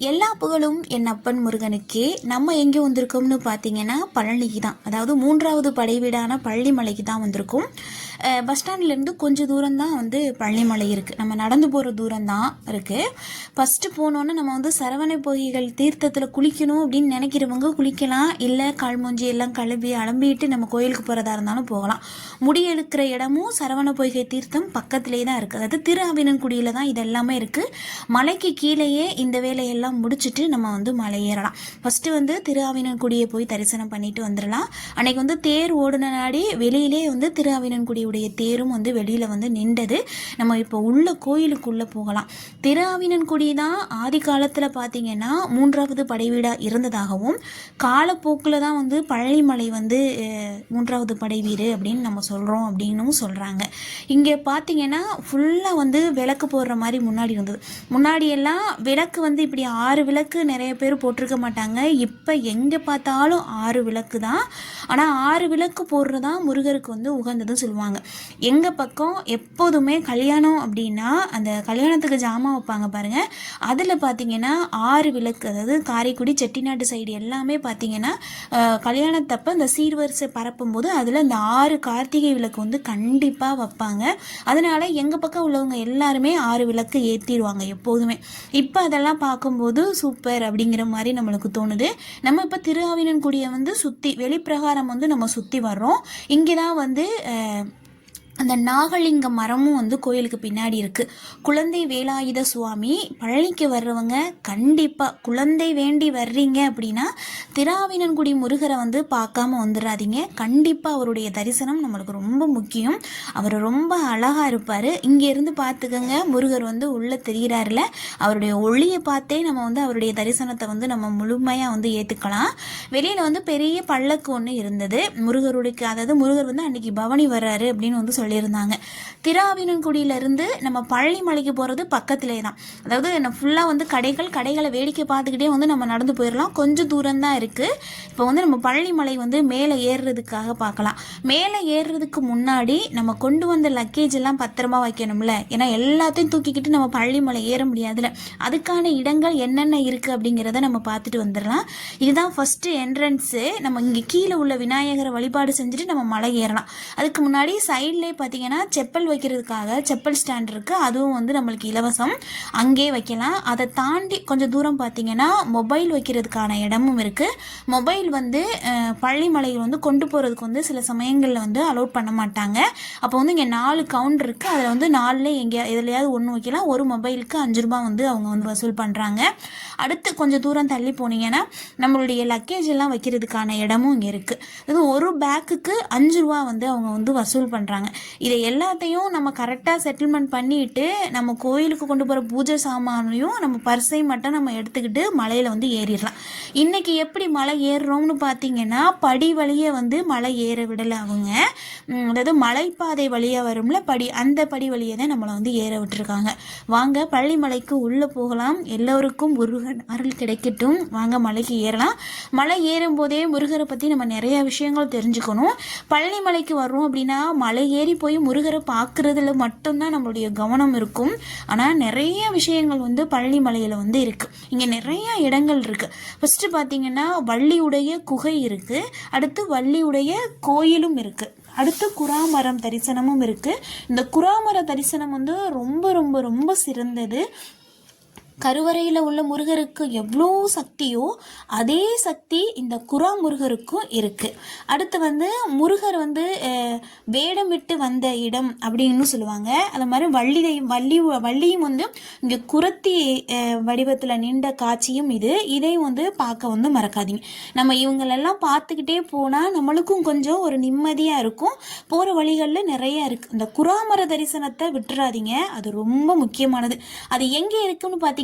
எல்லா புகழும் என் அப்பன் முருகனுக்கே. நம்ம எங்கே வந்திருக்கோம்னு பார்த்தீங்கன்னா பழனிக்கு தான், அதாவது 3வது படைவீடான பழனிமலைக்கு தான் வந்திருக்கோம். பஸ் ஸ்டாண்ட்லேருந்து கொஞ்சம் தூரம் தான் வந்து பழனிமலை இருக்குது. நம்ம நடந்து போகிற தூரம் தான் இருக்குது. ஃபஸ்ட்டு போனோன்னு நம்ம வந்து சரவண பொய்கைகள் தீர்த்தத்தில் குளிக்கணும் அப்படின்னு நினைக்கிறவங்க குளிக்கலாம். இல்லை கால்மூஞ்சி எல்லாம் கழுவி அலம்பிட்டு நம்ம கோயிலுக்கு போகிறதா இருந்தாலும் போகலாம். முடி எடுக்கிற இடமும் சரவண பொய்கை தீர்த்தம் பக்கத்துலேயே தான் இருக்குது. அதாவது திருஆவினன்குடியில் தான் இது எல்லாமே இருக்குது. மலைக்கு கீழேயே இந்த வேலையெல்லாம் முடிச்சுட்டு நம்ம வந்து மலை ஏறலாம். ஃபஸ்ட்டு வந்து திருஆவினன்குடியை போய் தரிசனம் பண்ணிட்டு வந்துடலாம். அன்னைக்கு வந்து தேர் ஓடுன நாடி வெளியிலே வந்து திருஆவினன்குடியுடைய தேரும் வந்து வெளியில் வந்து நின்றது. நம்ம இப்போ உள்ள கோயிலுக்குள்ளே போகலாம். திருஆவினன்குடி தான் ஆதி காலத்தில் பார்த்தீங்கன்னா 3வது படைவீடாக இருந்ததாகவும், காலப்போக்கில் தான் வந்து பழனிமலை வந்து 3வது படைவீடு அப்படின்னு நம்ம சொல்கிறோம் அப்படின்னும் சொல்கிறாங்க. இங்கே பார்த்தீங்கன்னா ஃபுல்லாக வந்து விளக்கு போடுற மாதிரி முன்னாடி இருந்தது. முன்னாடியெல்லாம் விளக்கு வந்து இப்படி 6 விளக்கு நிறைய பேர் போட்டிருக்க மாட்டாங்க. இப்போ எங்கே பார்த்தாலும் 6 விளக்கு தான். ஆனால் 6 விளக்கு போடுறதா முருகருக்கு வந்து உகந்ததுன்னு சொல்லுவாங்க. எங்கள் பக்கம் எப்போதுமே கல்யாணம் அப்படின்னா அந்த கல்யாணத்துக்கு ஜாமான் வைப்பாங்க பாருங்கள், அதில் பார்த்தீங்கன்னா 6 விளக்கு, அதாவது காரைக்குடி செட்டிநாட்டு சைடு எல்லாமே பார்த்தீங்கன்னா கல்யாணத்தப்போ இந்த சீர்வரிசை பரப்பும்போது அதில் இந்த 6 கார்த்திகை விளக்கு வந்து கண்டிப்பாக வைப்பாங்க. அதனால் எங்கள் பக்கம் உள்ளவங்க எல்லாருமே 6 விளக்கு ஏற்றிடுவாங்க எப்போதுமே. இப்போ அதெல்லாம் பார்க்கும்போது சூப்பர் அப்படிங்கிற மாதிரி நம்மளுக்கு தோணுது. நம்ம இப்போ திருஆவினன்குடியை வந்து சுற்றி வெளிப்பிரகாரம் வந்து நம்ம சுற்றி வர்றோம். இங்கே தான் வந்து அந்த நாகலிங்க மரமும் வந்து கோயிலுக்கு பின்னாடி இருக்குது. குழந்தை வேலாயுத சுவாமி. பழனிக்கு வர்றவங்க கண்டிப்பாக குழந்தை வேண்டி வர்றீங்க அப்படின்னா திருஆவினன்குடி முருகரை வந்து பார்க்காம வந்துடாதீங்க. கண்டிப்பாக அவருடைய தரிசனம் நம்மளுக்கு ரொம்ப முக்கியம். அவர் ரொம்ப அழகாக இருப்பார். இங்கேருந்து பார்த்துக்கோங்க, முருகர் வந்து உள்ளே தெரிகிறாருல, அவருடைய ஒளியை பார்த்தே நம்ம வந்து அவருடைய தரிசனத்தை வந்து நம்ம முழுமையாக வந்து ஏற்றுக்கலாம். வெளியில் வந்து பெரிய பல்லக்கு ஒன்று இருந்தது முருகருடைய, அதாவது முருகர் வந்து அன்றைக்கி பவனி வர்றாரு அப்படின்னு வந்து சொல்லியிருந்தாங்க. திருஆவினன்குடியிலேருந்து நம்ம பழனிமலைக்கு போகிறது பக்கத்திலே தான். அதாவது நான் ஃபுல்லாக வந்து கடைகளை வேடிக்கை பார்த்துக்கிட்டே வந்து நம்ம நடந்து போயிடலாம். கொஞ்சம் தூரம் தான் இருக்குது. இப்போ வந்து நம்ம பழனிமலை வந்து மேலே ஏறுறதுக்காக பார்க்கலாம். மேலே ஏறுறதுக்கு முன்னாடி நம்ம கொண்டு வந்த லக்கேஜ் எல்லாம் பத்திரமா வைக்கணும்ல, ஏன்னா எல்லாத்தையும் தூக்கிக்கிட்டு நம்ம பழனிமலை ஏற முடியாதுல. அதுக்கான இடங்கள் என்னென்ன இருக்குது அப்படிங்கிறத நம்ம பார்த்துட்டு வந்துடலாம். இதுதான் ஃபஸ்ட்டு என்ட்ரன்ஸு. நம்ம இங்கே கீழே உள்ள விநாயகரை வழிபாடு செஞ்சுட்டு நம்ம மலை ஏறலாம். அதுக்கு முன்னாடி சைட்லேயே பார்த்தீங்கன்னா செப்பல் வைக்கிறதுக்காக செப்பல் ஸ்டாண்ட் இருக்குது. அதுவும் வந்து நம்மளுக்கு இலவசம், அங்கே வைக்கலாம். அதை தாண்டி கொஞ்சம் தூரம் பார்த்தீங்கன்னா மொபைல் வைக்கிறதுக்கான இடமும் இருக்குது. மொபைல் வந்து பழனிமலையில் வந்து கொண்டு போகிறதுக்கு வந்து சில சமயங்களில் வந்து அலோட் பண்ண மாட்டாங்க. அப்போ வந்து இங்கே 4 கவுண்டர் இருக்குது. அதில் வந்து 4ல் எதுலையாவது ஒன்று வைக்கலாம். ஒரு மொபைலுக்கு 5 ரூபா வந்து அவங்க வந்து வசூல் பண்ணுறாங்க. அடுத்து கொஞ்சம் தூரம் தள்ளி போனீங்கன்னா நம்மளுடைய லக்கேஜ் எல்லாம் வைக்கிறதுக்கான இடமும் இங்கே இருக்குது. அது ஒரு பேக்குக்கு 5 ரூபா வந்து அவங்க வந்து வசூல் பண்ணுறாங்க. இதை எல்லாத்தையும் நம்ம கரெக்டாக செட்டில்மெண்ட் பண்ணிட்டு நம்ம கோயிலுக்கு கொண்டு போகிற பூஜை சாமானையும் நம்ம பர்ஸை மட்டும் நம்ம எடுத்துக்கிட்டு மலையில் வந்து ஏறிடலாம். இன்றைக்கி எப்படி மலை ஏறுறோம்னு பார்த்தீங்கன்னா படி வழியை வந்து மலை ஏற விடலை அவங்க. அதாவது மலைப்பாதை வழியாக வரும்ல படி, அந்த படி வழியை தான் நம்மளை வந்து ஏற விட்டுருக்காங்க. வாங்க பழனிமலைக்கு உள்ளே போகலாம். எல்லோருக்கும் முருகன் அருள் கிடைக்கட்டும். வாங்க மலைக்கு ஏறலாம். மலை ஏறும் போதே முருகரை பற்றி நம்ம நிறைய விஷயங்கள் தெரிஞ்சுக்கணும். பழனிமலைக்கு வர்றோம் அப்படின்னா மலை ஏறி போய் முருகரை பார்க்குறதுல மட்டும்தான் நம்மளுடைய கவனம் இருக்கும். ஆனால் நிறைய விஷயங்கள் வந்து பழனிமலையில் வந்து இருக்குது. இங்கே நிறைய இடங்கள் இருக்குது. ஃபஸ்ட்டு பார்த்தீங்கன்னா வள்ளியுடைய குகை இருக்குது. அடுத்து வள்ளியுடைய கோயிலும் இருக்குது. அடுத்து குறாமரம் தரிசனமும் இருக்குது. இந்த குறாமர தரிசனம் வந்து ரொம்ப ரொம்ப ரொம்ப சிறந்தது. கருவறையில் உள்ள முருகருக்கு எவ்வளோ சக்தியோ அதே சக்தி இந்த குறா முருகருக்கும் இருக்குது. அடுத்து வந்து முருகர் வந்து வேடமிட்டு வந்த இடம் அப்படின்னு சொல்லுவாங்க. அது மாதிரி வள்ளியும் வந்து இங்கே குரத்தி வடிவத்தில் நின்ற காட்சியும் இதையும் வந்து பார்க்க வந்து மறக்காதீங்க. நம்ம இவங்களெல்லாம் பார்த்துக்கிட்டே போனால் நம்மளுக்கும் கொஞ்சம் ஒரு நிம்மதியாக இருக்கும். போகிற வழிகளில் நிறைய இருக்குது. இந்த குறாமர தரிசனத்தை விட்டுறாதீங்க, அது ரொம்ப முக்கியமானது. அது எங்கே இருக்குன்னு பார்த்தீங்கன்னா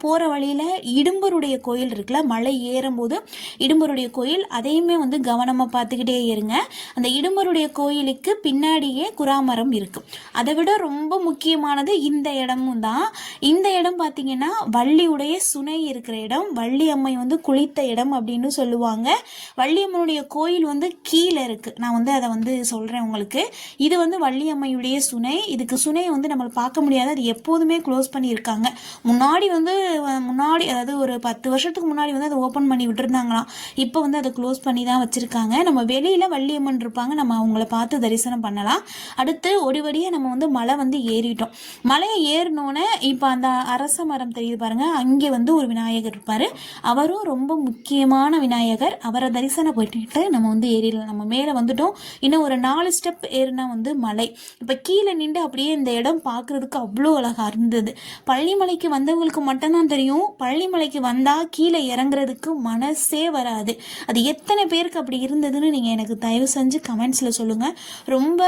போகிற வழியில் இடும்பருடைய கோயில் இருக்குல்ல, மலை ஏறும்போது இடும்பருடைய கோயில், அதையுமே வந்து கவனமாக பார்த்துக்கிட்டே இருங்க. அந்த இடும்பருடைய கோயிலுக்கு பின்னாடியே குறாமரம் இருக்குது. அதை விட ரொம்ப முக்கியமானது இந்த இடமும் தான். இந்த இடம் பார்த்தீங்கன்னா வள்ளியுடைய சுனை இருக்கிற இடம், வள்ளி அம்மை வந்து குளித்த இடம் அப்படின்னு சொல்லுவாங்க. வள்ளி அம்மனுடைய கோயில் வந்து கீழே இருக்குது. நான் வந்து அதை வந்து சொல்கிறேன் உங்களுக்கு. இது வந்து வள்ளி அம்மையுடைய சுனை. இதுக்கு சுனையை வந்து நம்மளை பார்க்க முடியாது, அது எப்போதுமே க்ளோஸ் பண்ணியிருக்காங்க. முன்னாடி முன்னாடி வந்து அதாவது ஒரு 10 வருஷத்துக்கு முன்னாடி வந்து அதை ஓப்பன் பண்ணி விட்டுருந்தாங்களாம். இப்போ வந்து அதை க்ளோஸ் பண்ணி தான் வச்சுருக்காங்க. நம்ம வெளியில் வள்ளியம்மன் இருப்பாங்க, நம்ம அவங்கள பார்த்து தரிசனம் பண்ணலாம். அடுத்து ஒடிவடியே நம்ம வந்து மலை வந்து ஏறிட்டோம். மலையை ஏறினோன்னே இப்போ அந்த அரச மரம் தெரியுது பாருங்கள், அங்கே வந்து ஒரு விநாயகர் இருப்பார். அவரும் ரொம்ப முக்கியமான விநாயகர். அவரை தரிசனம் பண்ணிட்டு நம்ம வந்து ஏறிடலாம். நம்ம மேலே வந்துட்டோம். இன்னும் ஒரு 4 ஸ்டெப் ஏறினா வந்து மலை. இப்போ கீழே நின்று அப்படியே இந்த இடம் பார்க்குறதுக்கு அவ்வளோ அழகாக இருந்தது. பழனிமலைக்கு வந்தவங்களுக்கு மட்டும்தான் தெரியும், பழனிமலைக்கு வந்தால் கீழே இறங்குறதுக்கு மனசே வராது. அது எத்தனை பேருக்கு அப்படி இருந்ததுன்னு நீங்கள் எனக்கு தயவு செஞ்சு கமெண்ட்ஸில் சொல்லுங்கள். ரொம்ப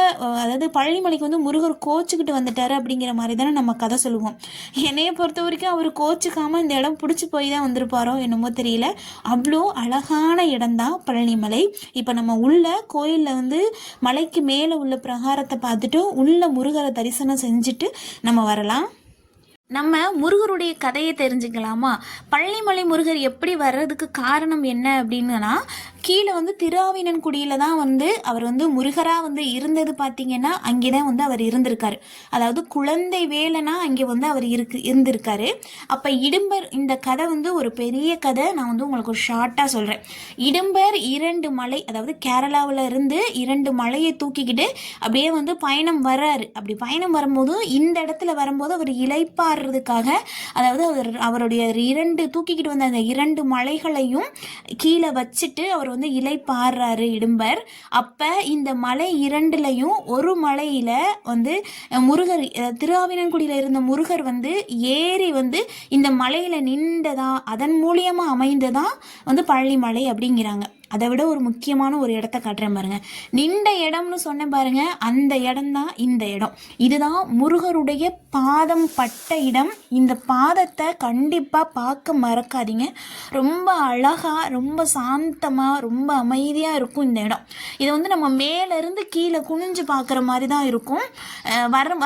அதாவது பழனிமலைக்கு வந்து முருகர் கோச்சிக்கிட்டு வந்துட்டார் அப்படிங்கிற மாதிரி தானே நம்ம கதை சொல்லுவோம். என்னையை பொறுத்த வரைக்கும் அவர் கோச்சிக்காமல் இந்த இடம் பிடிச்சி போய் தான் வந்திருப்பாரோ என்னமோ தெரியல. அவ்வளோ அழகான இடம்தான் பழனிமலை. இப்போ நம்ம உள்ள கோயிலில் வந்து மலைக்கு மேலே உள்ள பிரகாரத்தை பார்த்துட்டு உள்ள முருகரை தரிசனம் செஞ்சுட்டு நம்ம வரலாம். நம்ம முருகருடைய கதையை தெரிஞ்சுக்கலாமா? பழனிமலை முருகர் எப்படி வர்றதுக்கு காரணம் என்ன அப்படின்னா, கீழே வந்து திருஆவினன்குடியில் தான் வந்து அவர் வந்து முருகராக வந்து இருந்தது. பார்த்திங்கன்னா அங்கே தான் வந்து அவர் இருந்திருக்காரு. அதாவது குழந்தை வேலனா அங்கே வந்து அவர் இருந்திருக்காரு. அப்போ இடும்பர், இந்த கதை வந்து ஒரு பெரிய கதை. நான் வந்து உங்களுக்கு ஒரு ஷார்ட்டாக சொல்கிறேன். இடும்பர் 2 மலை, அதாவது கேரளாவில் இருந்து 2 மலையை தூக்கிக்கிட்டு அப்படியே வந்து பயணம் வர்றாரு. அப்படி பயணம் வரும்போது இந்த இடத்துல வரும்போது அவர் இளைப்பாடுறதுக்காக, அதாவது அவருடைய 2 தூக்கிக்கிட்டு வந்த அந்த 2 மலைகளையும் கீழே வச்சுட்டு அவர் வந்து இலை பாடுறாரு இடும்பர். அப்ப இந்த மலை 2லையும் ஒரு மலையில வந்து முருகர், திருஆவினன்குடியில இருந்த முருகர் வந்து ஏறி வந்து இந்த மலையில நின்றதா, அதன் மூலியமா அமைந்ததா வந்து பழனிமலை அப்படிங்கிறாங்க. அதை விட ஒரு முக்கியமான ஒரு இடத்த காட்டுறேன் பாருங்க. நின்ற இடம்னு சொன்ன பாருங்க, அந்த இடம் தான் இந்த இடம். இதுதான் முருகருடைய பாதம் பட்ட இடம். இந்த பாதத்தை கண்டிப்பாக பார்க்க மறக்காதீங்க. ரொம்ப அழகா, ரொம்ப சாந்தமா, ரொம்ப அமைதியாக இருக்கும் இந்த இடம். இதை வந்து நம்ம மேலேருந்து கீழே குனிஞ்சு பார்க்குற மாதிரி தான் இருக்கும்.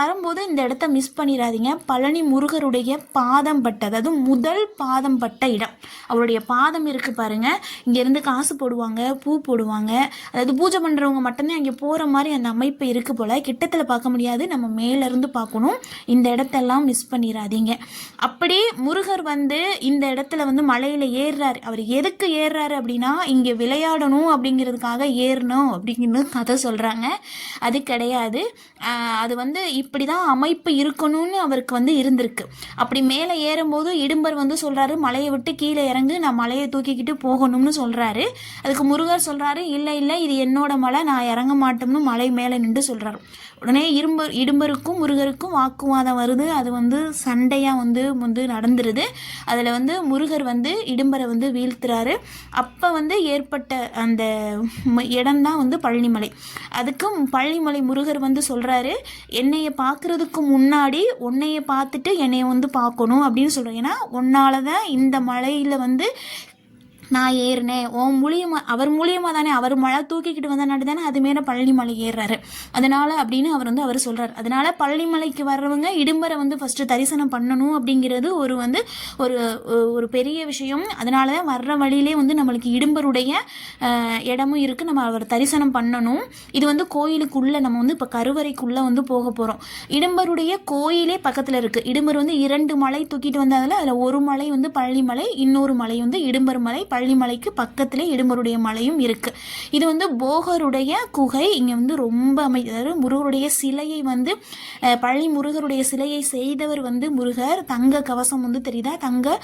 வரும்போது இந்த இடத்த மிஸ் பண்ணிடாதீங்க. பழனி முருகருடைய பாதம் பட்ட, அதாவது முதல் பாதம் பட்ட இடம். அவருடைய பாதம் இருக்கு பாருங்க. இங்கேருந்து காசு போடுவாங்க, பூ போடுவாங்க. அதாவது பூஜை பண்ணுறவங்க மட்டும்தான் அங்கே போகிற மாதிரி அந்த அமைப்பு இருக்குது போல். கிட்டத்தில் பார்க்க முடியாது, நம்ம மேலேருந்து பார்க்கணும். இந்த இடத்தெல்லாம் மிஸ் பண்ணிடாதீங்க. அப்படி முருகர் வந்து இந்த இடத்துல வந்து மலையில் ஏறுறாரு. அவர் எதுக்கு ஏறுறாரு அப்படின்னா, இங்கே விளையாடணும் அப்படிங்கிறதுக்காக ஏறணும் அப்படின்னு கதை சொல்கிறாங்க. அது கிடையாது. அது வந்து இப்படி தான் அமைப்பு இருக்கணும்னு அவருக்கு வந்து இருந்திருக்கு. அப்படி மேலே ஏறும்போது இடும்பர் வந்து சொல்கிறாரு, மலையை விட்டு கீழே இறங்கு, நான் மலையை தூக்கிக்கிட்டு போகணும்னு சொல்கிறாரு. அதுக்கு முருகர் சொல்கிறாரு, இல்லை இல்லை, இது என்னோட மலை, நான் இறங்க மாட்டோம்னு மலை மேலே நின்று சொல்கிறாரு. உடனே இடும்பருக்கும் முருகருக்கும் வாக்குவாதம் வருது. அது வந்து சண்டையாக வந்து நடந்துருது. அதில் வந்து முருகர் வந்து இடும்பரை வந்து வீழ்த்துறாரு. அப்போ வந்து ஏற்பட்ட அந்த இடம்தான் வந்து பழனிமலை. அதுக்கும் பழனிமலை முருகர் வந்து சொல்கிறாரு, என்னைய பார்க்குறதுக்கு முன்னாடி உன்னைய பார்த்துட்டு என்னைய வந்து பார்க்கணும் அப்படின்னு சொல்கிறேன். ஏன்னா உன்னால தான் இந்த மலையில் வந்து நான் ஏறினேன், அவர் மூலியமாக தானே, அவர் மலை தூக்கிக்கிட்டு வந்தனாடி தானே அது மேலே பழனிமலை ஏறுறாரு. அதனால் அப்படின்னு அவர் சொல்கிறார். அதனால் பழனிமலைக்கு வர்றவங்க இடும்பரை வந்து ஃபஸ்ட்டு தரிசனம் பண்ணணும் அப்படிங்கிறது ஒரு பெரிய விஷயம். அதனால தான் வர்ற வழியிலே வந்து நம்மளுக்கு இடும்பருடைய இடமும் இருக்குது, நம்ம அவர் தரிசனம் பண்ணணும். இது வந்து கோயிலுக்குள்ளே, நம்ம வந்து இப்போ கருவறைக்குள்ளே வந்து போக போகிறோம். இடும்பருடைய கோயிலே பக்கத்தில் இருக்குது. இடும்பர் வந்து 2 மலை தூக்கிட்டு வந்ததில் அதில் ஒரு மலை வந்து பழனிமலை, இன்னொரு மலை வந்து இடும்பர் மலை. பழனிமலைக்கு பக்கத்திலே இடும்பருடைய மலையும் இருக்கு. இது வந்து போகருடைய குகை. இங்கே வந்து ரொம்ப அதாவது முருகருடைய சிலையை வந்து பழனி முருகருடைய சிலையை செய்தவர் வந்து முருகர். தங்க கவசம் வந்து தெரியுதா, தங்க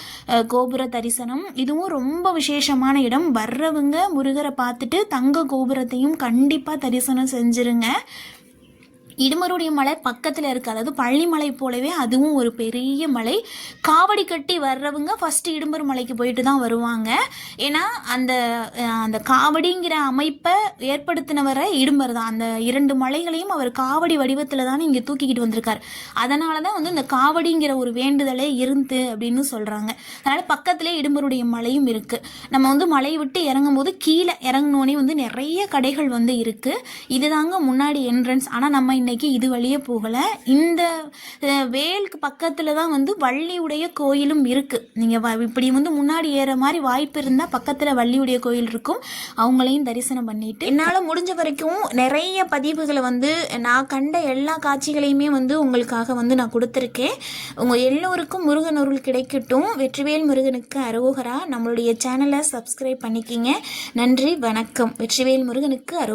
கோபுர தரிசனம். இதுவும் ரொம்ப விசேஷமான இடம். வர்றவங்க முருகரை பார்த்துட்டு தங்க கோபுரத்தையும் கண்டிப்பாக தரிசனம் செஞ்சிருங்க. இடும்பருடைய மலை பக்கத்தில் இருக்குது. அதாவது பழனிமலை போலவே அதுவும் ஒரு பெரிய மலை. காவடி கட்டி வர்றவங்க ஃபஸ்ட்டு இடும்பர் மலைக்கு போயிட்டு தான் வருவாங்க. ஏன்னா அந்த காவடிங்கிற அமைப்பை ஏற்படுத்தினவரை இடும்பர் தான். அந்த 2 மலைகளையும் அவர் காவடி வடிவத்தில் தானே இங்கே தூக்கிக்கிட்டு வந்திருக்கார். அதனால தான் வந்து இந்த காவடிங்கிற ஒரு வேண்டுதலே இருந்து அப்படின்னு சொல்கிறாங்க. அதனால் பக்கத்திலே இடும்பருடைய மலையும் இருக்குது. நம்ம வந்து மலையை விட்டு இறங்கும் போது கீழே இறங்கினோடனே வந்து நிறைய கடைகள் வந்து இருக்குது. இதுதாங்க முன்னாடி என்ட்ரன்ஸ். ஆனால் நம்ம இன்னைக்கு இது வழியே போகலை. இந்த வேலுக்கு பக்கத்தில் தான் வந்து வள்ளியுடைய கோயிலும் இருக்குது. நீங்கள் இப்படி வந்து முன்னாடி ஏற மாதிரி வாய்ப்பு இருந்தால் பக்கத்தில் வள்ளியுடைய கோயில் இருக்கும், அவங்களையும் தரிசனம் பண்ணிட்டு என்னால் முடிஞ்ச வரைக்கும் நிறைய பதிவுகளை வந்து நான் கண்ட எல்லா காட்சிகளையுமே வந்து உங்களுக்காக வந்து நான் கொடுத்துருக்கேன். உங்கள் எல்லோருக்கும் முருகன் அருள் கிடைக்கட்டும். வெற்றிவேல் முருகனுக்கு அரோகரா. நம்மளுடைய சேனலை சப்ஸ்கிரைப் பண்ணிக்கிங்க. நன்றி, வணக்கம். வெற்றிவேல் முருகனுக்கு அரோகரா.